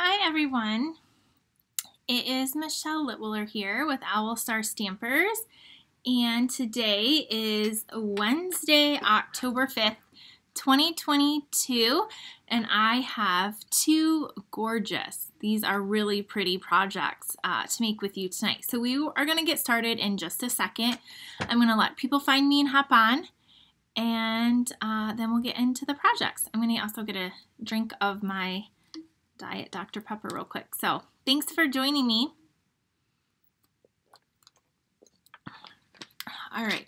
Hi everyone, it is Michelle Litwiller here with Owl Star Stampers, and today is Wednesday, October 5th, 2022, and I have two gorgeous, these are really pretty projects to make with you tonight. So we are going to get started in just a second. I'm going to let people find me and hop on, and then we'll get into the projects. I'm going to also get a drink of my Diet Dr. Pepper real quick. So thanks for joining me. All right.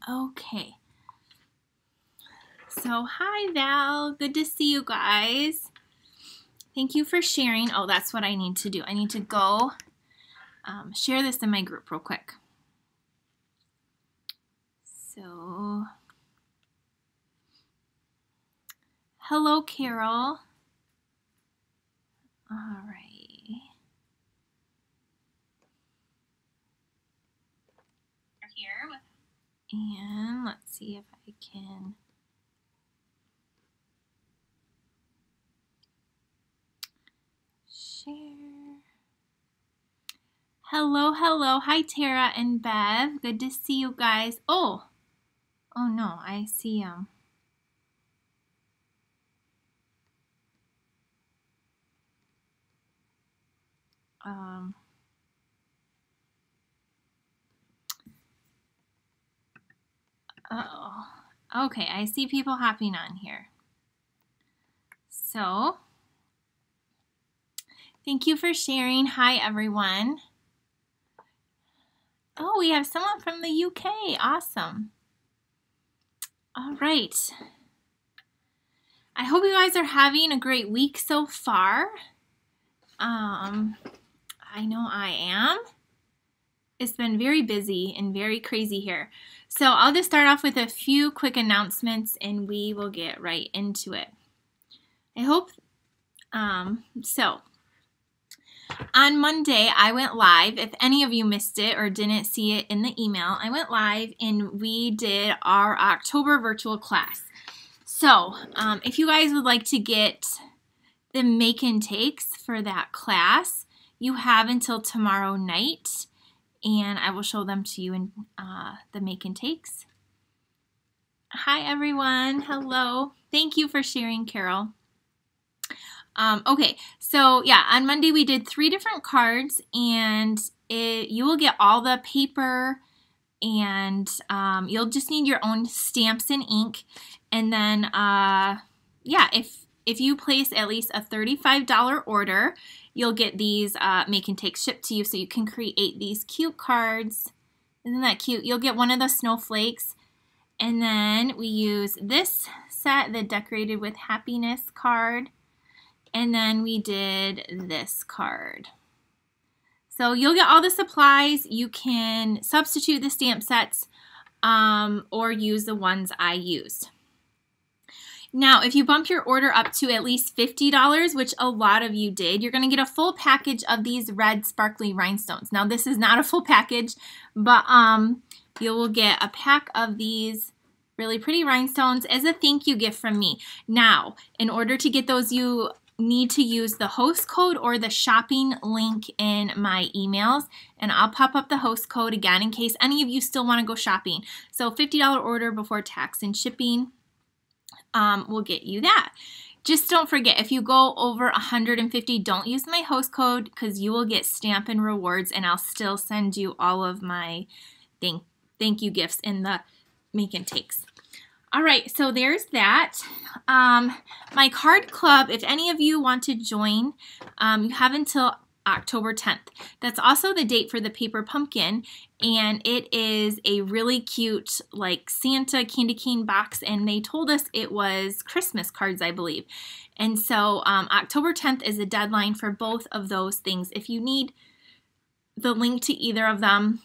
Okay. So hi Val, good to see you guys. Thank you for sharing. Oh, that's what I need to do. I need to go share this in my group real quick. So hello, Carol. All right. You're here with, and let's see if I can share. Hello, hello. Hi, Tara and Bev. Good to see you guys. Oh no, I see uh-oh. Okay, I see people hopping on here. So, thank you for sharing. Hi, everyone. Oh, we have someone from the UK. Awesome. All right. I hope you guys are having a great week so far. I know I am. It's been very busy and very crazy here. So I'll just start off with a few quick announcements and we will get right into it. I hope, so on Monday I went live. If any of you missed it or didn't see it in the email, I went live and we did our October virtual class. So if you guys would like to get the make and takes for that class, you have until tomorrow night, and I will show them to you in the make and takes. Hi everyone, hello. Thank you for sharing, Carol. Okay, so yeah, on Monday we did 3 different cards, and you will get all the paper, and you'll just need your own stamps and ink. And then, yeah, if you place at least a $35 order, you'll get these make and take shipped to you so you can create these cute cards. Isn't that cute? You'll get one of the snowflakes. And then we use this set, the Decorated with Happiness card. And then we did this card. So you'll get all the supplies. You can substitute the stamp sets or use the ones I used. Now, if you bump your order up to at least $50, which a lot of you did, you're going to get a full package of these red sparkly rhinestones. Now, this is not a full package, but you will get a pack of these really pretty rhinestones as a thank you gift from me. Now, in order to get those, you need to use the host code or the shopping link in my emails, and I'll pop up the host code again in case any of you still want to go shopping. So $50 order before tax and shipping will get you that. Just don't forget, if you go over 150, don't use my host code because you will get stamp and rewards, and I'll still send you all of my thank you gifts in the make and takes. All right, so there's that. My card club, if any of you want to join, you have until October 10th. That's also the date for the paper pumpkin, and it is a really cute like Santa candy cane box, and they told us it was Christmas cards, I believe. And so October 10th is the deadline for both of those things. If you need the link to either of them,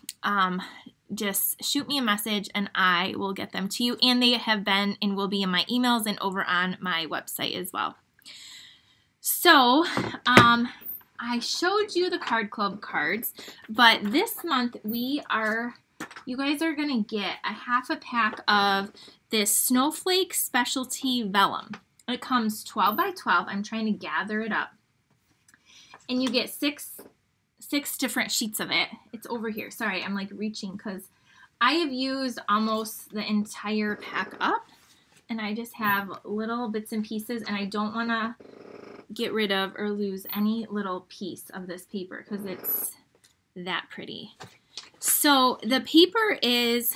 just shoot me a message and I will get them to you. And they have been and will be in my emails and over on my website as well. So I showed you the card club cards, but this month you guys are going to get a half a pack of this Snowflake Specialty Vellum. It comes 12 by 12. I'm trying to gather it up. And you get six different sheets of it. It's over here. Sorry, I'm like reaching because I have used almost the entire pack up. And I just have little bits and pieces. And I don't want to get rid of or lose any little piece of this paper because it's that pretty. So the paper is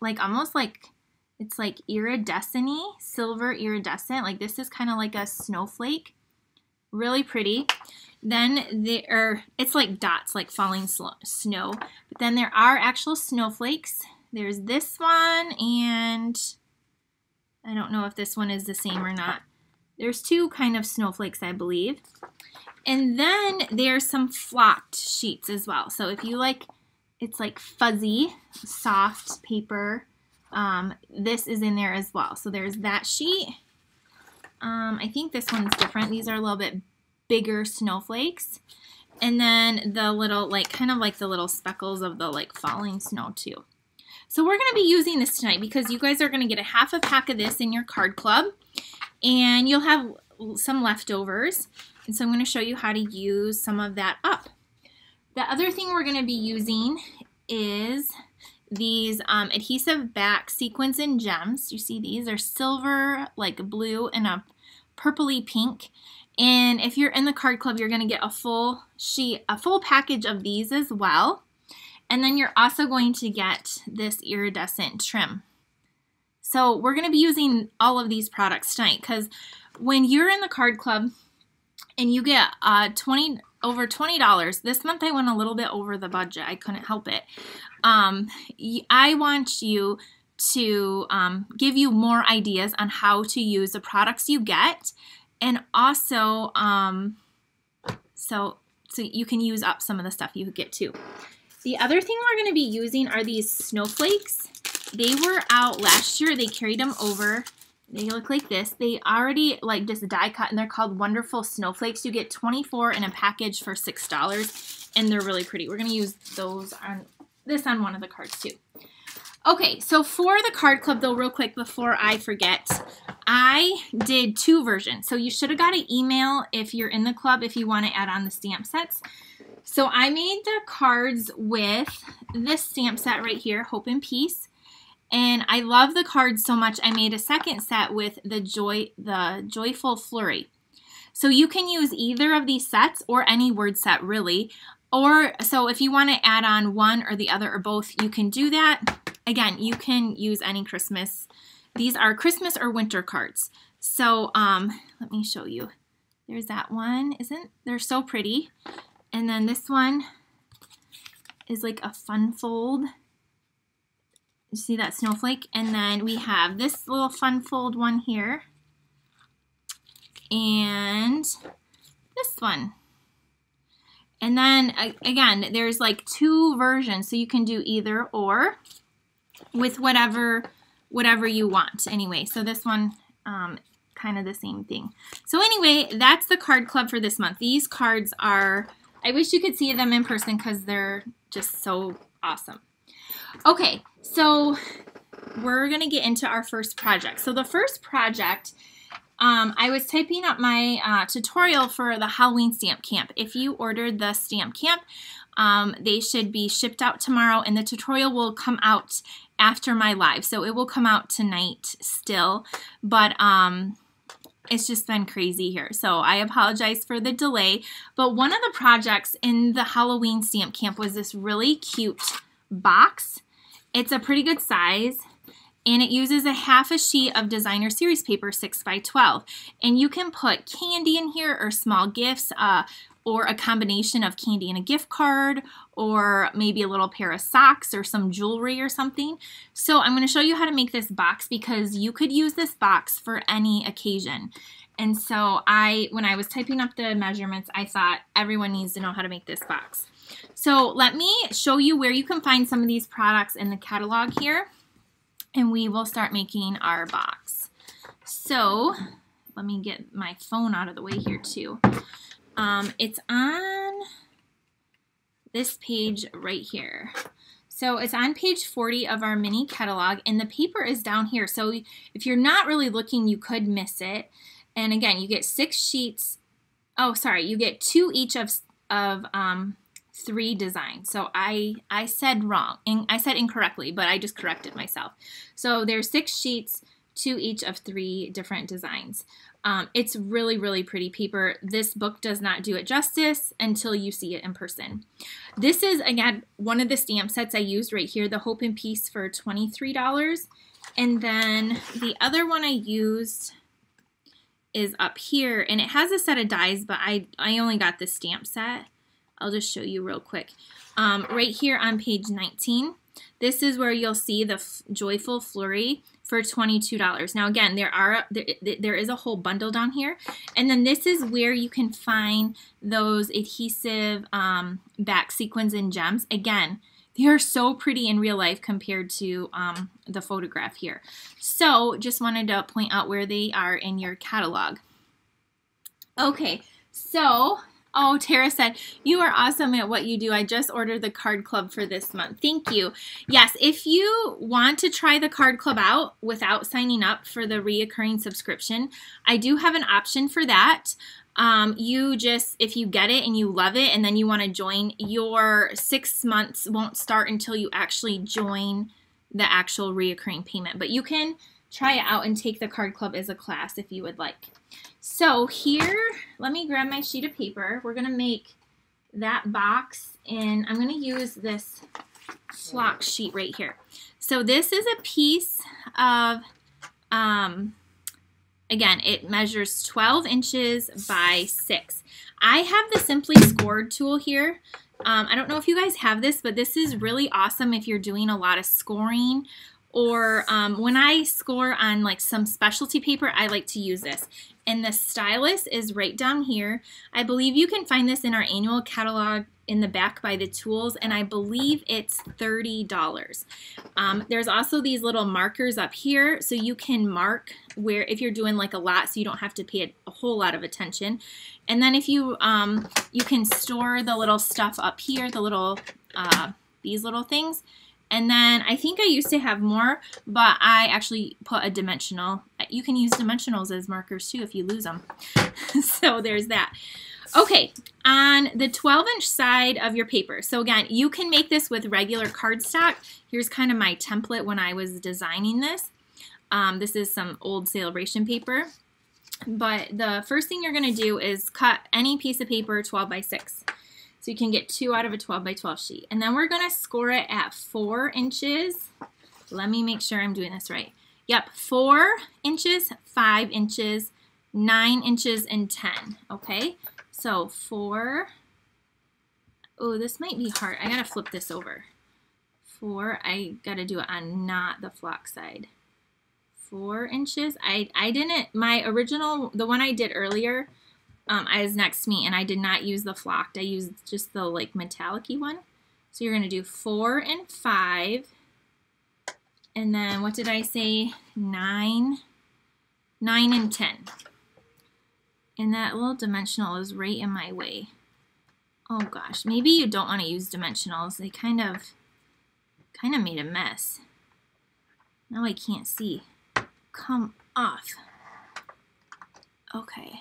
like almost like, it's like iridescent-y, silver iridescent. Like this is kind of like a snowflake. Really pretty. Then it's like dots, like falling snow. But then there are actual snowflakes. There's this one, and I don't know if this one is the same or not. There's two kind of snowflakes, I believe. And then there's some flocked sheets as well. So if you like, it's like fuzzy, soft paper. This is in there as well. So there's that sheet. I think this one's different. These are a little bit bigger snowflakes. And then the little, like, kind of like the little speckles of the, like, falling snow, too. So we're going to be using this tonight because you guys are going to get a half a pack of this in your card club. And you'll have some leftovers. And so I'm going to show you how to use some of that up. The other thing we're going to be using is these adhesive back sequins and gems. You see these are silver, like blue, and a purpley pink. And if you're in the card club, you're going to get a full sheet, a full package of these as well. And then you're also going to get this iridescent trim. So we're going to be using all of these products tonight because when you're in the card club and you get over $20, this month I went a little bit over the budget. I couldn't help it. I want you to give you more ideas on how to use the products you get, and also so you can use up some of the stuff you get too. The other thing we're going to be using are these snowflakes. They were out last year. They carried them over. They look like this. They already like just die cut, and they're called Wonderful Snowflakes. You get 24 in a package for $6, and they're really pretty. We're going to use those on one of the cards too. Okay, so for the card club though, real quick before I forget, I did two versions. So you should have got an email if you're in the club if you want to add on the stamp sets. So I made the cards with this stamp set right here, Hope and Peace. And I love the cards so much, I made a second set with the Joyful Flurry. So you can use either of these sets or any word set really. Or so if you want to add on one or the other or both, you can do that. Again, you can use any Christmas. These are Christmas or winter cards. So let me show you. There's that one. They're so pretty. And then this one is like a fun fold. You see that snowflake? And then we have this little fun fold one here. And this one. And then again, there's like two versions, so you can do either or with whatever you want anyway. So this one, kind of the same thing. So anyway, that's the card club for this month. These cards are, I wish you could see them in person because they're just so awesome. Okay, so we're going to get into our first project. So the first project, I was typing up my tutorial for the Halloween stamp camp. If you ordered the stamp camp, they should be shipped out tomorrow, and the tutorial will come out after my live. So it will come out tonight still, but it's just been crazy here. So I apologize for the delay. But one of the projects in the Halloween stamp camp was this really cute box. It's a pretty good size, and it uses a half a sheet of designer series paper, 6 by 12. And you can put candy in here or small gifts, or a combination of candy and a gift card, or maybe a little pair of socks or some jewelry or something. So I'm going to show you how to make this box because you could use this box for any occasion. And so when I was typing up the measurements, I thought everyone needs to know how to make this box. So let me show you where you can find some of these products in the catalog here, and we will start making our box. So let me get my phone out of the way here too. It's on this page right here. So it's on page 40 of our mini catalog, and the paper is down here. So if you're not really looking, you could miss it. And again, you get 6 sheets. Oh, sorry, you get 2 each of 3 designs. So I said wrong, and I said incorrectly, but I just corrected myself. So there's 6 sheets, 2 each of 3 different designs. It's really, really pretty paper. This book does not do it justice until you see it in person. This is, again, one of the stamp sets I used right here, the Hope and Peace for $23. And then the other one I used is up here, and it has a set of dies, but I only got the stamp set. I'll just show you real quick. Right here on page 19, this is where you'll see the Joyful Flurry for $22. Now again, there is a whole bundle down here, and then this is where you can find those adhesive back sequins and gems. Again, they are so pretty in real life compared to the photograph here. So just wanted to point out where they are in your catalog. Okay, so oh, Tara said, you are awesome at what you do. I just ordered the card club for this month. Thank you. Yes, if you want to try the card club out without signing up for the reoccurring subscription, I do have an option for that. If you get it and you love it and then you want to join, your 6 months won't start until you actually join the actual reoccurring payment. But you can try it out and take the card club as a class if you would like. So here, let me grab my sheet of paper. We're going to make that box, and I'm going to use this flock sheet right here. So this is a piece of, again, it measures 12 inches by 6. I have the Simply Scored tool here. I don't know if you guys have this, but this is really awesome if you're doing a lot of scoring, or when I score on like some specialty paper, I like to use this. And the stylus is right down here. I believe you can find this in our annual catalog in the back by the tools, and I believe it's $30. There's also these little markers up here, so you can mark where, if you're doing like a lot, so you don't have to pay a whole lot of attention. And then if you, you can store the little stuff up here, the little, these little things. And then I think I used to have more, but I actually put a dimensional. You can use dimensionals as markers too if you lose them. So there's that. Okay, on the 12-inch side of your paper. So again, you can make this with regular cardstock. Here's kind of my template when I was designing this. This is some old Celebration paper. But the first thing you're going to do is cut any piece of paper 12 by 6. So you can get 2 out of a 12 by 12 sheet. And then we're going to score it at 4 inches. Let me make sure I'm doing this right. Yep, 4 inches, 5 inches, 9 inches, and 10. Okay, so 4. Oh, this might be hard. I got to flip this over. 4, I got to do it on not the flock side. 4 inches. I didn't, my original, the one I did earlier, I was next to me, and I did not use the flocked. I used just the like metallic-y one. So you're going to do 4 and 5. And then what did I say? 9 and 10. And that little dimensional is right in my way. Oh gosh, maybe you don't want to use dimensionals. They kind of made a mess. Now I can't see. Come off. Okay.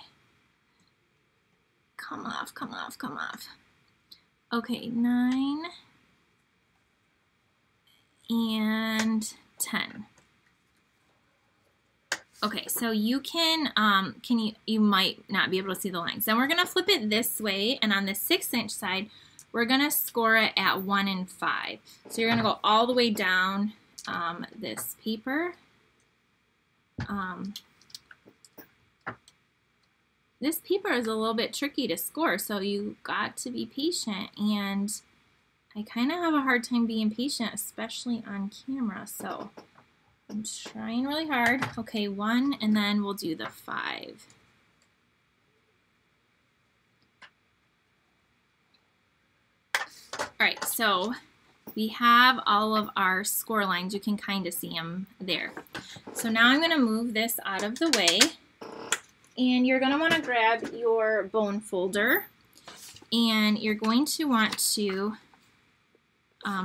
Come off, come off, come off. Okay, 9 and 10. Okay, so you can you might not be able to see the lines. Then we're gonna flip it this way, and on the 6-inch side, we're gonna score it at 1 and 5. So you're gonna go all the way down this paper. This paper is a little bit tricky to score, so you got to be patient, and I kind of have a hard time being patient, especially on camera, so I'm trying really hard. Okay, 1, and then we'll do the 5. All right, so we have all of our score lines. You can kind of see them there. So now I'm going to move this out of the way. And you're going to want to grab your bone folder, and you're going to want to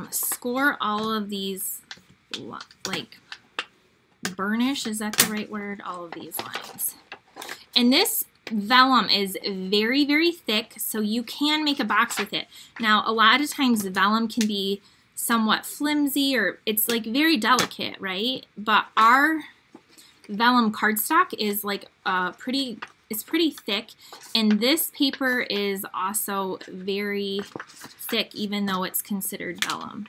score all of these, like burnish, is that the right word? All of these lines. And this vellum is very, very thick, so you can make a box with it. Now, a lot of times the vellum can be somewhat flimsy, or it's like very delicate, right? But our vellum cardstock is like it's pretty thick, and this paper is also very thick, even though it's considered vellum.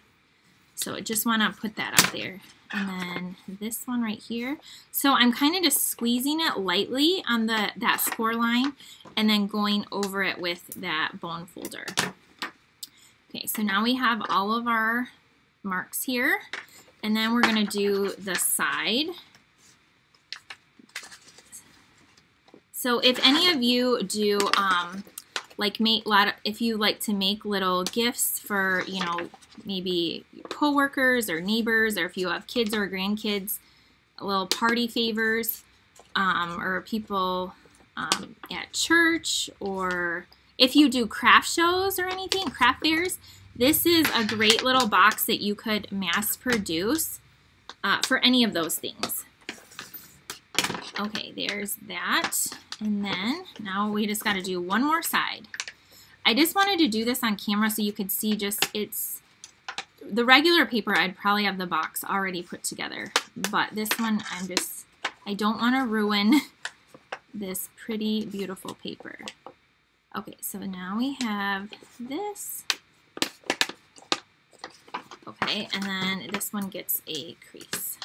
So I just want to put that up there. And then this one right here. So I'm kind of just squeezing it lightly on that score line and then going over it with that bone folder. Okay, so now we have all of our marks here. And then we're going to do the side. So if any of you do if you like to make little gifts for, you know, maybe your coworkers or neighbors, or if you have kids or grandkids, little party favors, or people at church, or if you do craft shows or anything, craft fairs, this is a great little box that you could mass produce for any of those things. Okay, there's that. And then now we just got to do one more side. I just wanted to do this on camera so you could see the regular paper, I'd probably have the box already put together. But this one, I don't want to ruin this pretty, beautiful paper. Okay, so now we have this. Okay, and then this one gets a crease.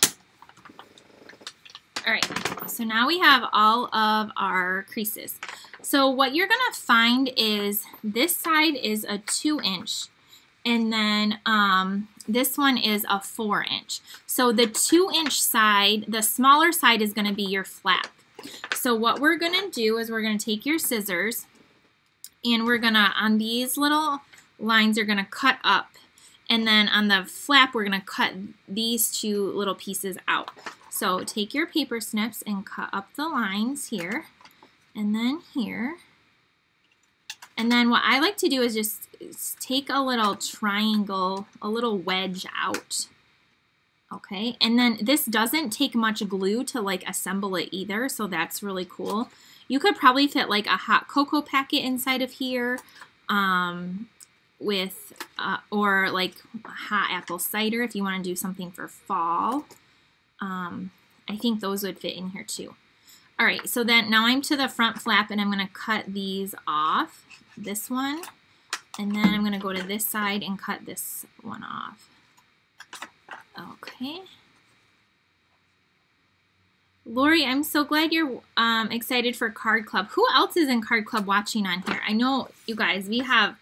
All right, so now we have all of our creases. So what you're gonna find is this side is a 2-inch, and then this one is a 4-inch. So the 2-inch side, the smaller side, is gonna be your flap. So what we're gonna do is we're gonna take your scissors, and we're gonna, on these little lines, you're gonna cut up. And then on the flap, we're gonna cut these 2 little pieces out. So take your paper snips and cut up the lines here, and then here. And then what I like to do is just take a little triangle, a little wedge out. Okay, and then this doesn't take much glue to like assemble it either, so that's really cool. You could probably fit like a hot cocoa packet inside of here, or like hot apple cider if you want to do something for fall. I think those would fit in here too. All right, so then now I'm to the front flap, and I'm going to cut these off, this one, and then I'm going to go to this side and cut this one off. Okay. Lori, I'm so glad you're excited for Card Club. Who else is in Card Club watching on here? I know, you guys, we have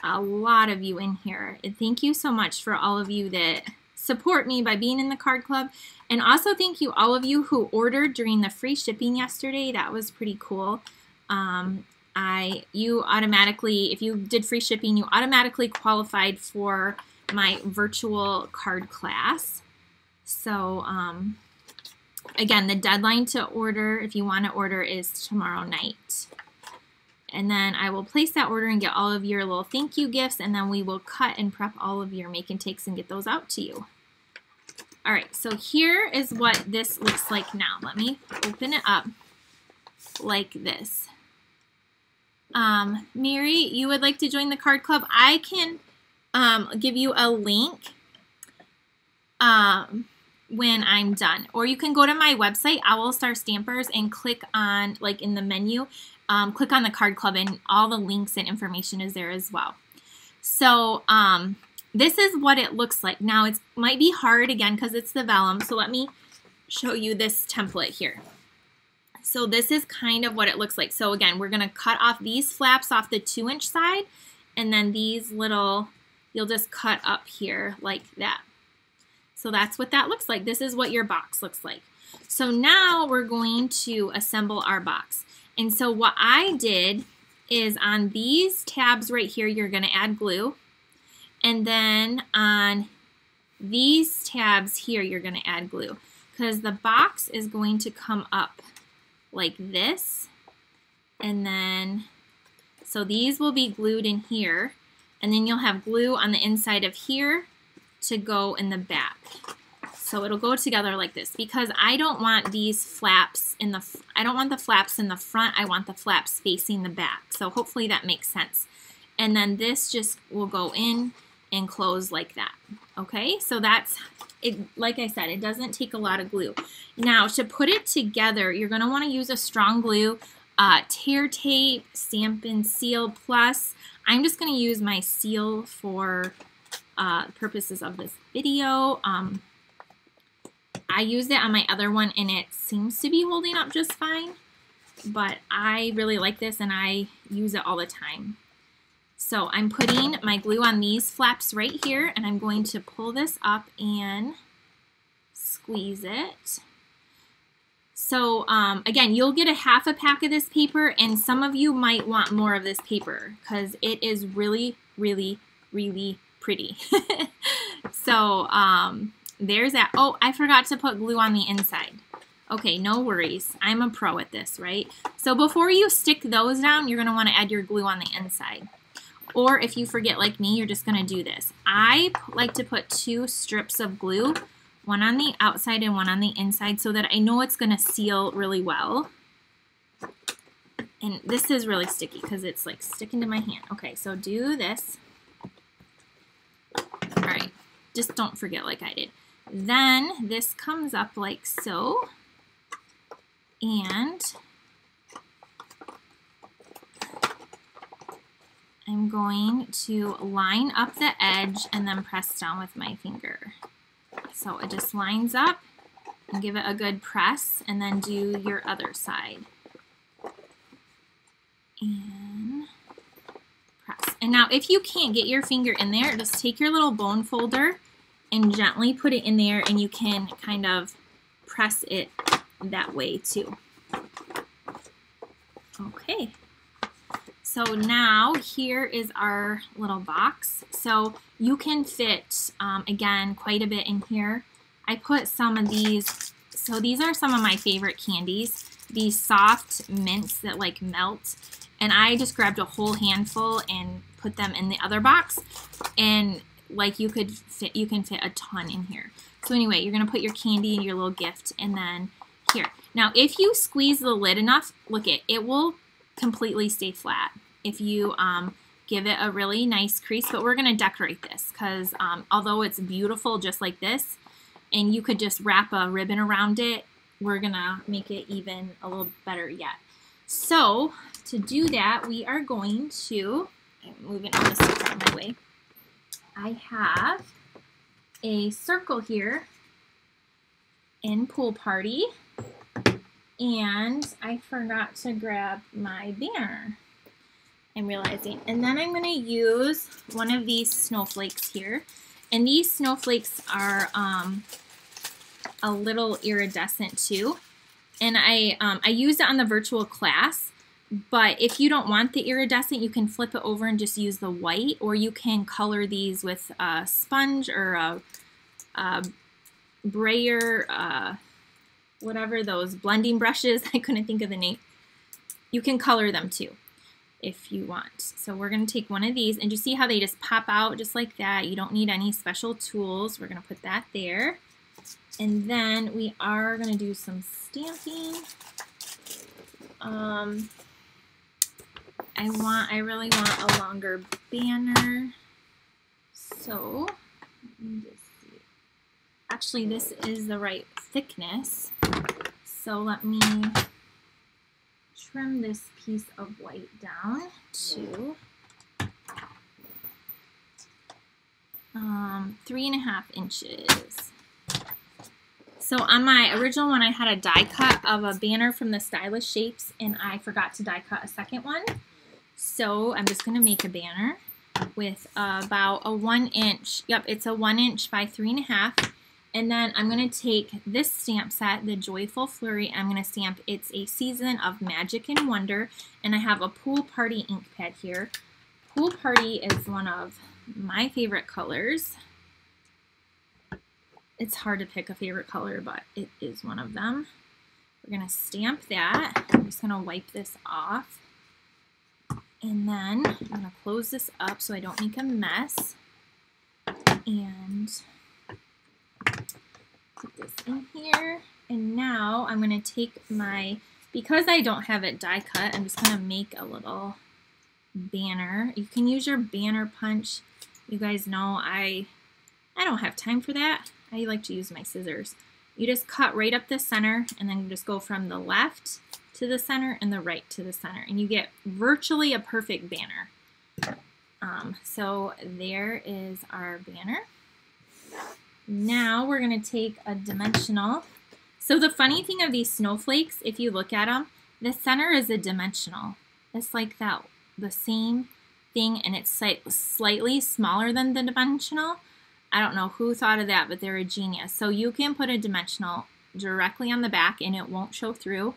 a lot of you in here. And thank you so much for all of you that support me by being in the Card Club. And also thank you all of you who ordered during the free shipping yesterday. That was pretty cool. You automatically, if you did free shipping, you automatically qualified for my virtual card class. So again, the deadline to order, if you want to order, is tomorrow night. And then I will place that order and get all of your little thank you gifts, and then we will cut and prep all of your make and takes and get those out to you. All right, so here is what this looks like now. Let me open it up like this. Mary, you would like to join the Card Club? I can give you a link when I'm done. Or you can go to my website, Owl Star Stampers, and click on, like in the menu, click on the Card Club, and all the links and information is there as well. So this is what it looks like. Now it might be hard again because it's the vellum, so let me show you this template here. So this is kind of what it looks like. So again, we're going to cut off these flaps off the 2-inch side, and then these little, you'll just cut up here like that. So that's what that looks like. This is what your box looks like. So now we're going to assemble our box. And so what I did is on these tabs right here, you're going to add glue. And then on these tabs here, you're going to add glue, because the box is going to come up like this. And then, so these will be glued in here. And then you'll have glue on the inside of here to go in the back. So it'll go together like this because I don't want these flaps in the, I don't want the flaps in the front, I want the flaps facing the back. So hopefully that makes sense. And then this just will go in and close like that. Okay, so that's it. Like I said, it doesn't take a lot of glue. Now to put it together, you're going to want to use a strong glue, tear tape, Stampin' Seal Plus. I'm just going to use my seal for purposes of this video. I used it on my other one and it seems to be holding up just fine, but I really like this and I use it all the time. So I'm putting my glue on these flaps right here and I'm going to pull this up and squeeze it. So again, you'll get a half a pack of this paper and some of you might want more of this paper because it is really, really, really pretty. So there's that. Oh, I forgot to put glue on the inside. Okay, no worries. I'm a pro at this, right? So before you stick those down, you're going to want to add your glue on the inside. Or if you forget like me, you're just going to do this. I like to put 2 strips of glue, one on the outside and one on the inside so that I know it's going to seal really well. And this is really sticky because it's like sticking to my hand. Okay, so do this. All right, just don't forget like I did. Then this comes up like so. And I'm going to line up the edge and then press down with my finger. So it just lines up and give it a good press and then do your other side. And press. And now if you can't get your finger in there, just take your little bone folder and gently put it in there and you can kind of press it that way too. Okay. So now here is our little box. So you can fit, again, quite a bit in here. I put some of these, so these are some of my favorite candies, these soft mints that like melt. And I just grabbed a whole handful and put them in the other box. And like you can fit a ton in here. So anyway, you're gonna put your candy in your little gift and then here. Now if you squeeze the lid enough, look it will completely stay flat if you give it a really nice crease, but we're going to decorate this because although it's beautiful just like this, and you could just wrap a ribbon around it, we're going to make it even a little better yet. So to do that, we are going to, I'm moving all this stuff out of my way. I have a circle here in Pool Party. And I forgot to grab my banner, I'm realizing. And then I'm going to use one of these snowflakes here. And these snowflakes are a little iridescent too. And I used it on the virtual class. But if you don't want the iridescent, you can flip it over and just use the white. Or you can color these with a sponge or a brayer, whatever those blending brushes, I couldn't think of the name. You can color them too if you want. So we're going to take one of these and you see how they just pop out just like that. You don't need any special tools. We're going to put that there. And then we are going to do some stamping. I really want a longer banner. So let me just see. Actually, this is the right thickness. So let me trim this piece of white down to 3.5 inches. So on my original one, I had a die cut of a banner from the Stylish Shapes, and I forgot to die cut a second one. So I'm just going to make a banner with about a 1 inch. Yep, it's a 1 inch by 3.5. And then I'm going to take this stamp set, the Joyful Flurry. I'm going to stamp It's a Season of Magic and Wonder. And I have a Pool Party ink pad here. Pool Party is one of my favorite colors. It's hard to pick a favorite color, but it is one of them. We're going to stamp that. I'm just going to wipe this off. And then I'm going to close this up so I don't make a mess. And Put this in here. And now I'm going to take my, because I don't have it die cut, I'm just going to make a little banner. You can use your banner punch. You guys know I don't have time for that. I like to use my scissors. You just cut right up the center and then you just go from the left to the center and the right to the center, and you get virtually a perfect banner. So there is our banner. Now we're going to take a dimensional. So the funny thing of these snowflakes, if you look at them, the center is a dimensional. It's like that, the same thing, and it's slightly smaller than the dimensional. I don't know who thought of that, but they're a genius. So you can put a dimensional directly on the back and it won't show through.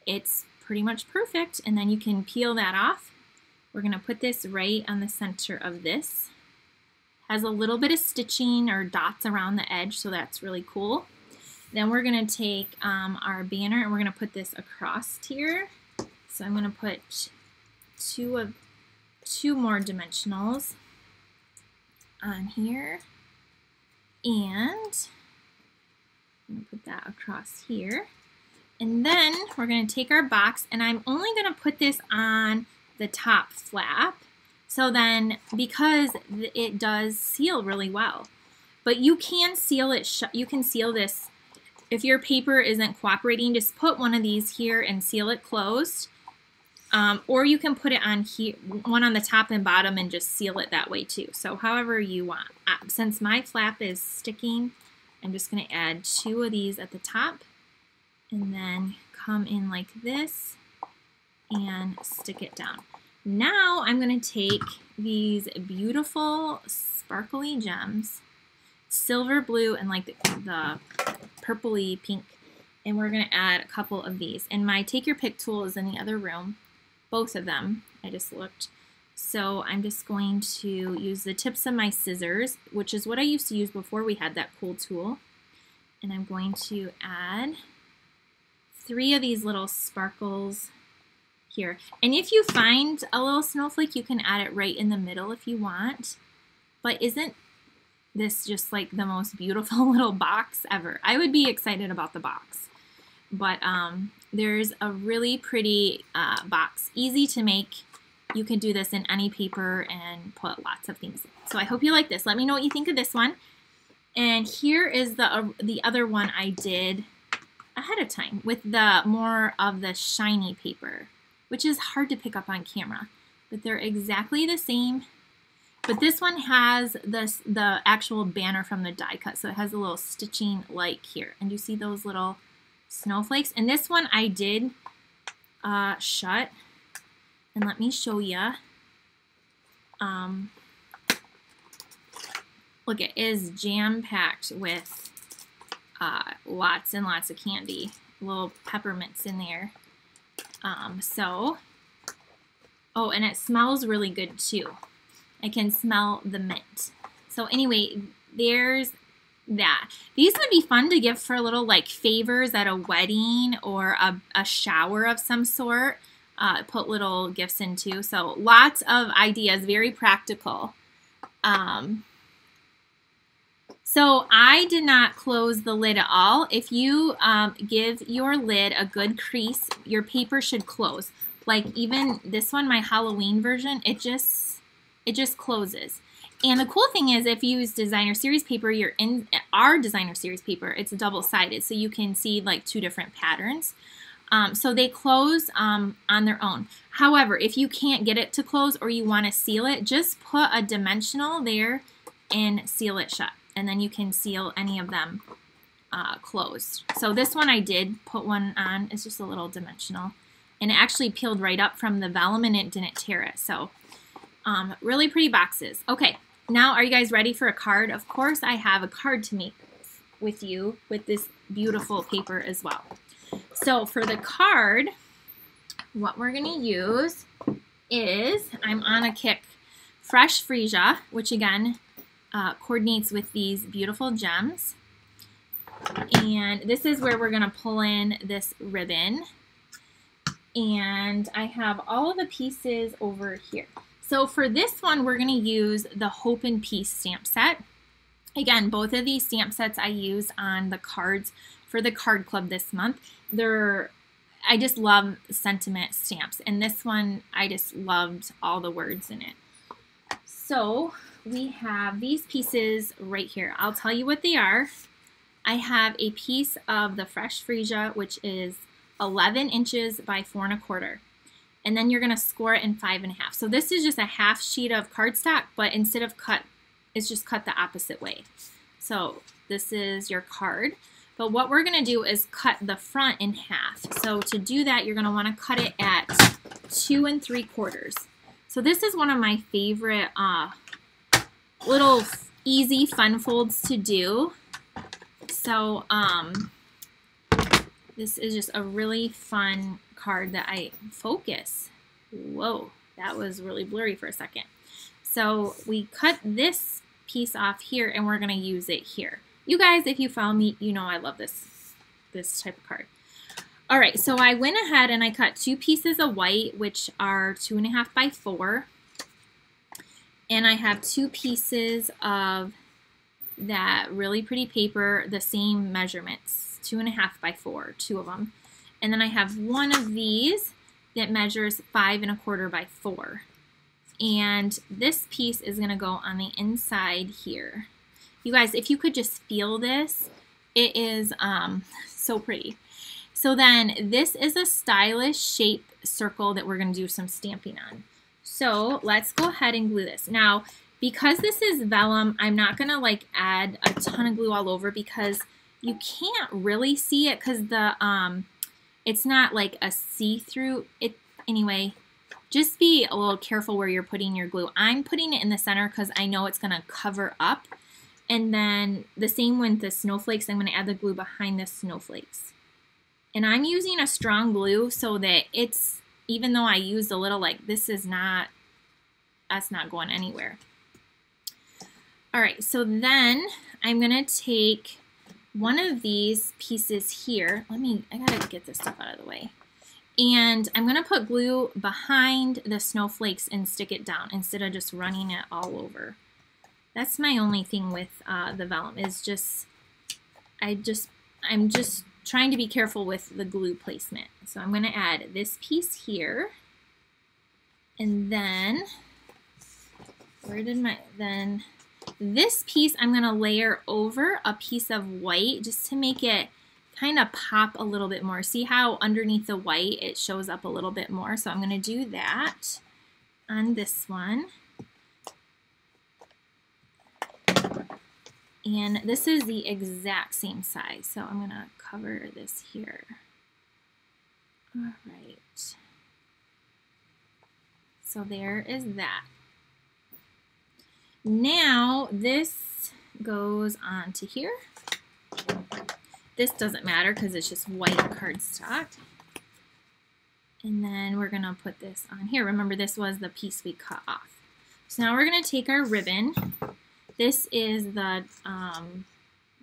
It's pretty much perfect, and then you can peel that off. We're going to put this right on the center of this. Has a little bit of stitching or dots around the edge, so that's really cool. Then we're going to take our banner and we're going to put this across here. So I'm going to put two more dimensionals on here, and I'm going to put that across here. And then we're going to take our box, and I'm only going to put this on the top flap. So then, because it does seal really well, but you can seal it shut. You can seal this. If your paper isn't cooperating, just put one of these here and seal it closed. Or you can put it on here, one on the top and bottom, and just seal it that way too. So however you want. Since my flap is sticking, I'm just going to add 2 of these at the top and then come in like this and stick it down. Now I'm going to take these beautiful sparkly gems, silver blue and like the purpley pink, and we're going to add a couple of these. And my take your pick tool is in the other room, both of them. I just looked. So I'm just going to use the tips of my scissors, which is what I used to use before we had that cool tool. And I'm going to add 3 of these little sparkles here. And if you find a little snowflake, you can add it right in the middle if you want. But isn't this just like the most beautiful little box ever? I would be excited about the box. But there's a really pretty box, easy to make. You can do this in any paper and put lots of things in. So I hope you like this. Let me know what you think of this one. And here is the other one I did ahead of time with the more of the shiny paper, which is hard to pick up on camera, but they're exactly the same. But this one has the actual banner from the die cut, so it has a little stitching like here. And you see those little snowflakes? And this one I did shut, and let me show you. Look, it is jam-packed with lots and lots of candy, little peppermints in there. Oh, and it smells really good too. I can smell the mint. So anyway, there's that. These would be fun to give for little like favors at a wedding or a shower of some sort. Put little gifts into. So lots of ideas, very practical. So I did not close the lid at all. If you give your lid a good crease, your paper should close. Like even this one, my Halloween version, it just closes. And the cool thing is if you use designer series paper, you're in our designer series paper, it's double-sided, so you can see like 2 different patterns. So they close on their own. However, if you can't get it to close or you want to seal it, just put a dimensional there and seal it shut. And then you can seal any of them closed. So this one I did put one on. It's just a little dimensional. And it actually peeled right up from the vellum and it didn't tear it. So really pretty boxes. Okay, now are you guys ready for a card? Of course I have a card to make with you with this beautiful paper as well. So for the card, what we're going to use is, I'm on a kick, Fresh Freesia, which again coordinates with these beautiful gems. And this is where we're going to pull in this ribbon. And I have all of the pieces over here. So for this one, we're going to use the Hope and Peace stamp set. Again, both of these stamp sets I use on the cards for the card club this month. I just love sentiment stamps, and this one I just loved all the words in it. So we have these pieces right here. I'll tell you what they are. I have a piece of the Fresh Freesia, which is 11 inches by 4 1/4. And then you're going to score it in 5 1/2. So this is just a half sheet of cardstock, but instead of cut, it's just cut the opposite way. So this is your card. But what we're going to do is cut the front in half. So to do that, you're going to want to cut it at 2 3/4. So this is one of my favorite little easy fun folds to do. So this is just a really fun card that I focus. Whoa, that was really blurry for a second. So we cut this piece off here and we're going to use it here. You guys, if you follow me, you know I love this type of card. All right, so I went ahead and I cut 2 pieces of white, which are 2 1/2 by 4. And I have 2 pieces of that really pretty paper, the same measurements, 2 1/2 by 4, 2 of them. And then I have one of these that measures 5 1/4 by 4. And this piece is going to go on the inside here. You guys, if you could just feel this, it is so pretty. So then this is a stylish shape circle that we're going to do some stamping on. So let's go ahead and glue this. Now, because this is vellum, I'm not going to like add a ton of glue all over because you can't really see it because the it's not like a see-through. Anyway, just be a little careful where you're putting your glue. I'm putting it in the center because I know it's going to cover up. And then the same with the snowflakes, I'm going to add the glue behind the snowflakes. And I'm using a strong glue so that it's, even though I used a little, like this is not, that's not going anywhere. All right, so then I'm going to take one of these pieces here. I got to get this stuff out of the way. And I'm going to put glue behind the snowflakes and stick it down instead of just running it all over. That's my only thing with the vellum is just, I'm just trying to be careful with the glue placement. So I'm going to add this piece here. And then, then this piece I'm going to layer over a piece of white just to make it kind of pop a little bit more. See how underneath the white it shows up a little bit more? So I'm going to do that on this one. And this is the exact same size, so I'm going to cover this here. All right. So there is that. Now this goes on to here. This doesn't matter because it's just white cardstock. And then we're going to put this on here. Remember, this was the piece we cut off. So now we're going to take our ribbon. This is the,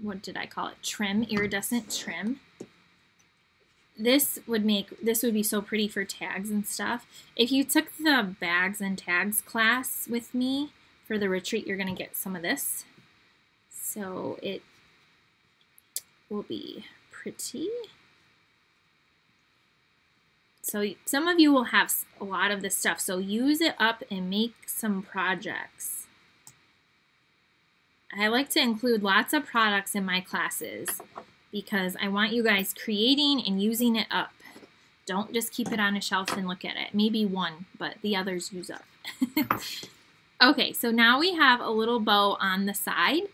what did I call it? Trim, iridescent trim. This would be so pretty for tags and stuff. If you took the bags and tags class with me for the retreat, you're going to get some of this. So it will be pretty. So some of you will have a lot of this stuff, so use it up and make some projects. I like to include lots of products in my classes because I want you guys creating and using it up. Don't just keep it on a shelf and look at it. Maybe one, but the others use up. Okay, so now we have a little bow on the side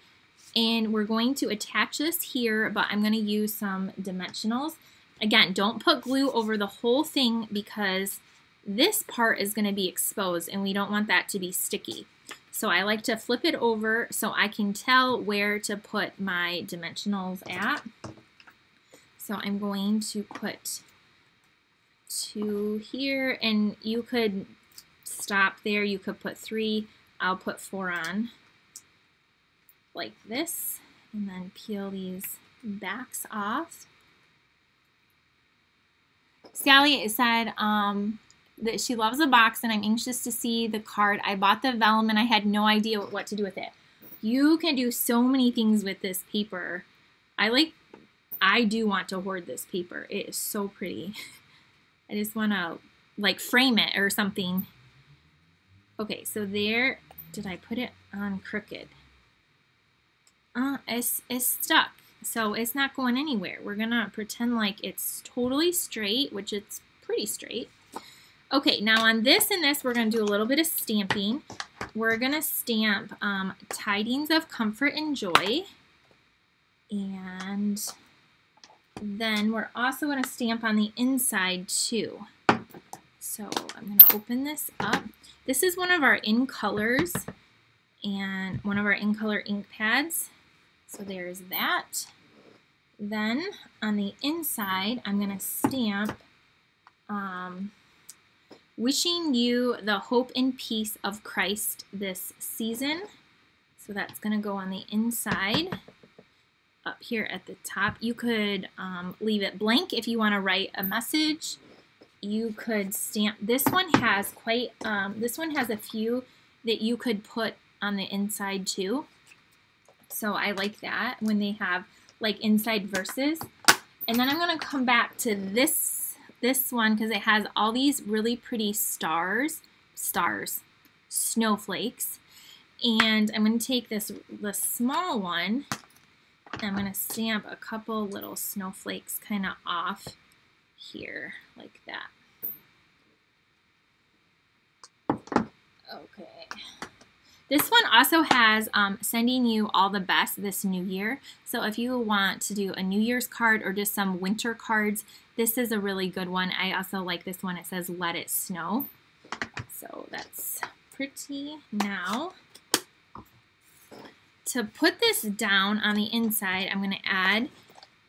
and we're going to attach this here, but I'm going to use some dimensionals. Again, don't put glue over the whole thing because this part is going to be exposed and we don't want that to be sticky. So I like to flip it over so I can tell where to put my dimensionals at. So I'm going to put 2 here, and you could stop there. You could put 3. I'll put 4 on like this, and then peel these backs off. Sally said that she loves the box and I'm anxious to see the card. I bought the vellum and I had no idea what to do with it. You can do so many things with this paper. I do want to hoard this paper. It is so pretty. I just want to like frame it or something. Okay, so there, did I put it on crooked? It's stuck, so it's not going anywhere. We're gonna pretend like it's totally straight, which it's pretty straight. Okay, now on this and this, we're gonna do a little bit of stamping. We're gonna stamp Tidings of Comfort and Joy, and then we're also gonna stamp on the inside too. So I'm gonna open this up. This is one of our In Colors and one of our In Color ink pads. So there's that. Then on the inside, I'm gonna stamp wishing you the hope and peace of Christ this season. So that's gonna go on the inside up here at the top. You could leave it blank if you wanna write a message. You could stamp, this one has a few that you could put on the inside too. So I like that when they have like inside verses. And then I'm gonna come back to this one because it has all these really pretty snowflakes. And I'm gonna take the small one, and I'm gonna stamp a couple little snowflakes kind of off here like that. Okay. This one also has sending you all the best this new year. So if you want to do a New Year's card or just some winter cards, this is a really good one. I also like this one. It says Let It Snow. So that's pretty. Now, to put this down on the inside, I'm going to add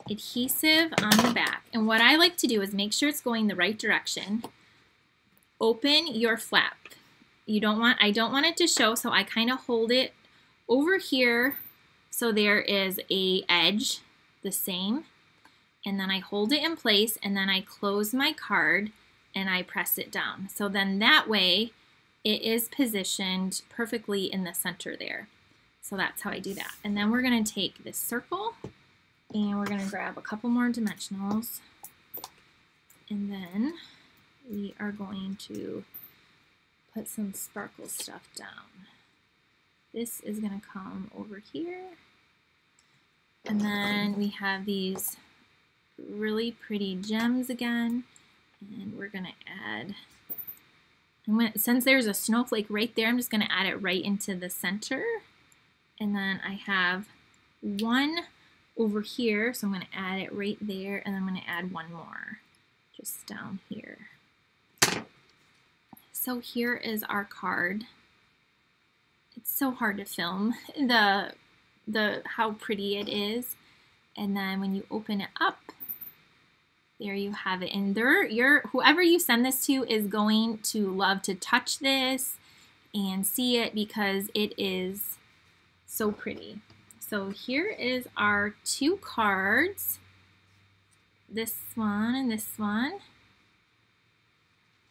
adhesive on the back. And what I like to do is make sure it's going the right direction. Open your flap. I don't want it to show, so I kind of hold it over here so there is a edge the same, and then I hold it in place, and then I close my card and I press it down. So then that way it is positioned perfectly in the center there. So that's how I do that. And then we're going to take this circle and we're going to grab a couple more dimensionals, and then we are going to put some sparkle stuff down. This is going to come over here, and then we have these really pretty gems again, and we're going to add, since there's a snowflake right there, I'm just going to add it right into the center, and then I have one over here, so I'm going to add it right there, and I'm going to add one more just down here. So here is our card. It's so hard to film how pretty it is. And then when you open it up, there you have it. And whoever you send this to is going to love to touch this and see it because it is so pretty. So here is our two cards. This one and this one.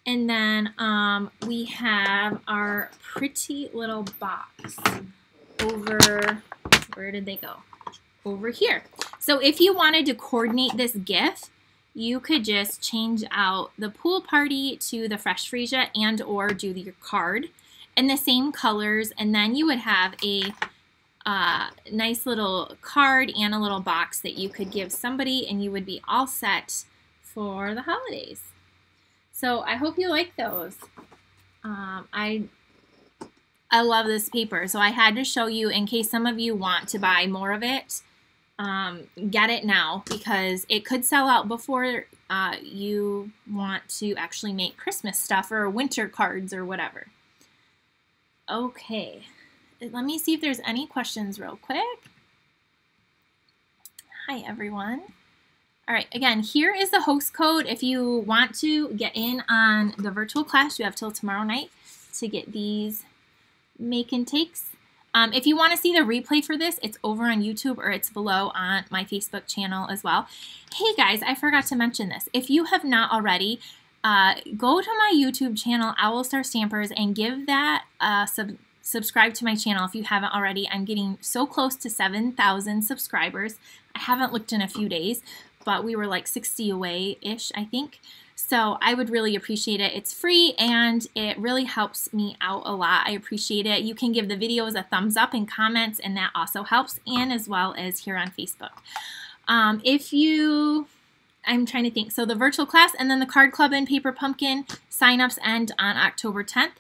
And then we have our pretty little box over, where did they go? Over here. So if you wanted to coordinate this gift, you could just change out the pool party to the Fresh Freesia and or do your card in the same colors, and then you would have a nice little card and a little box that you could give somebody, and you would be all set for the holidays. So I hope you like those. I love this paper, so I had to show you in case some of you want to buy more of it. Get it now because it could sell out before you want to actually make Christmas stuff or winter cards or whatever. Okay, let me see if there's any questions real quick. Hi everyone. All right, again, here is the host code. If you want to get in on the virtual class, you have till tomorrow night to get these make and takes. If you want to see the replay for this, it's over on YouTube or it's below on my Facebook channel as well. Hey guys, I forgot to mention this. If you have not already, go to my YouTube channel, Owl Star Stampers, and give that a subscribe to my channel if you haven't already. I'm getting so close to 7,000 subscribers. I haven't looked in a few days, but we were like 60 away-ish, I think. So I would really appreciate it. It's free and it really helps me out a lot. I appreciate it. You can give the videos a thumbs up and comments, and that also helps, and as well as here on Facebook. I'm trying to think. So the virtual class and then the Card Club and Paper Pumpkin signups end on October 10th.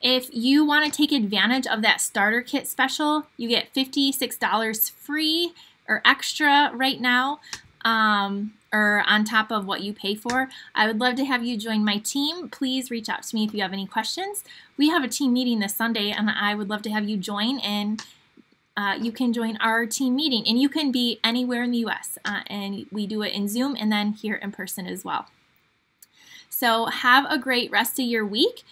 If you want to take advantage of that starter kit special, you get $56 free or extra right now, or on top of what you pay for. I would love to have you join my team. Please reach out to me if you have any questions. We have a team meeting this Sunday, and I would love to have you join, and you can join our team meeting, and you can be anywhere in the U.S. And we do it in Zoom and then here in person as well. So have a great rest of your week.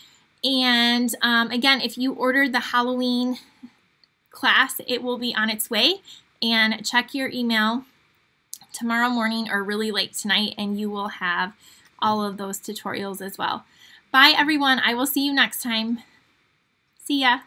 And again, if you ordered the Halloween class, it will be on its way. And check your email tomorrow morning or really late tonight, and you will have all of those tutorials as well. Bye, everyone. I will see you next time. See ya.